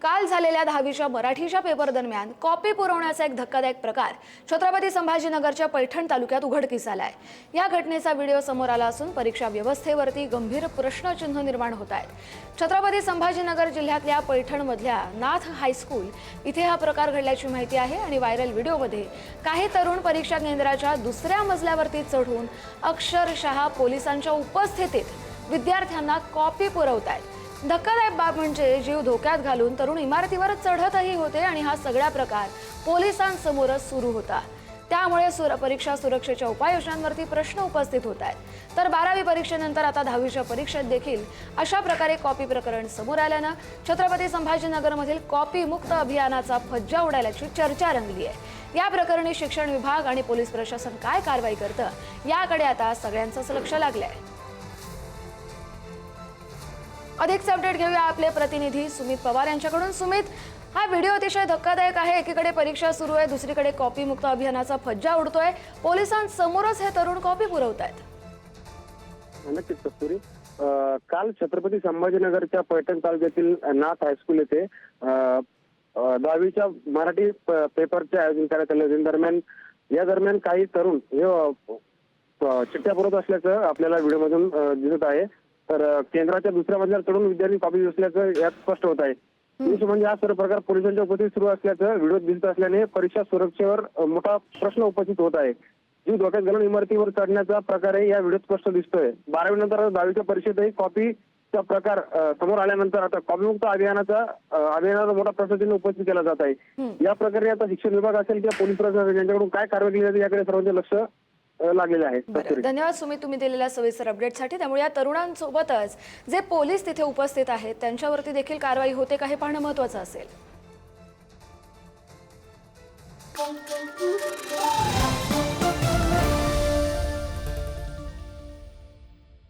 काल झालेल्या 10वीच्या मराठीच्या पेपर दरम्यान कॉपी पुरवण्याचा एक धक्कादायक प्रकार छत्रपती संभाजीनगरच्या पैठण तालुक्यात उघडकीस आलाय। या घटनेचा व्हिडिओ समोर आला असून परीक्षा व्यवस्थेवरती गंभीर प्रश्नचिन्ह निर्माण होत आहेत। छत्रपती संभाजीनगर जिल्ह्यातल्या पैठणमधल्या नाथ हायस्कूल इथे हा प्रकार घडल्याची माहिती आहे आणि व्हायरल व्हिडिओमध्ये काही तरुण परीक्षा केंद्राच्या दुसऱ्या मजल्यावरती चढून अक्षरशः पोलिसांच्या उपस्थितीत विद्यार्थ्यांना कॉपी पुरवतायत। धक्कादायक बाब म्हणजे जीव धोक्यात घालून तरुण इमारतीवर चढतही होते आणि हा सगळा प्रकार पोलिसांसमोरच सुरू होता। त्यामुळे परीक्षा सुरक्षेच्या उपाययोजनांवरती प्रश्न उपस्थित होत आहेत। तर 12वी परीक्षेनंतर आता 10वीच्या परीक्षेत देखील अशा प्रकारे कॉपी प्रकरण समोर आल्यानं छत्रपती संभाजीनगरमधील कॉपी मुक्त अभियानाचा फज्जा उडाल्याची चर्चा रंगली आहे। या प्रकरणी शिक्षण विभाग आणि पोलीस प्रशासन काय कारवाई करतं याकडे आता सगळ्यांचंच लक्ष लागलंय। अधिक अपडेट घेऊया आपले प्रतिनिधी सुमित पवार यांच्याकडून। सुमित, हा व्हिडिओ अतिशय धक्कादायक आहे। एकीकडे परीक्षा सुरू आहे, दुसरीकडे कॉपी मुक्त अभियानाचा फज्जा उडतोय। पोलिसांसमोरच हे तरुण कॉपी पुरवतायत। नक्कीच कस्तुरी, काल छत्रपती संभाजीनगरच्या पैठण तालुक्यातील नाथ हायस्कूल येथे 10वीच्या मराठी पेपरचे आयोजन करण्यात आले। या दरम्यान काही तरुण चिठ्ठ्या पुरवत असल्याचं आपल्याला व्हिडिओमधून दिसत आहे। तर केंद्राच्या दुसऱ्या मजल्यावर चढून विद्यार्थी कॉपी देत असल्याचं यात स्पष्ट होत आहे। म्हणजे हा सर्व प्रकार पोलिसांच्या उपस्थितीत सुरू असल्याचं व्हिडिओ दिसत असल्याने परीक्षा सुरक्षेवर मोठा प्रश्न उपस्थित होत आहे। जीव धोक्यात घालून इमारतीवर चढण्याचा प्रकारही या व्हिडिओत स्पष्ट दिसतोय। 12वी नंतर 10वीच्या परीक्षेतही कॉपीचा प्रकार समोर आल्यानंतर आता कॉपीमुक्त अभियानाचा मोठा प्रश्नचिन्ह उपस्थित केला जात आहे। या प्रकारे आता शिक्षण विभाग असेल किंवा पोलीस प्रशासन यांच्याकडून काय कारवाई केली जाते याकडे सर्वांचे लक्ष लागलेले आहे। धन्यवाद सुमित, तुम्ही दिलेल्या सविस्तर अपडेटसाठी। त्यामुळे या तरुणांसोबतच जे पोलीस तिथे उपस्थित आहेत त्यांच्यावरती देखील कारवाई होते का हे पाहणं महत्त्वाचं असेल।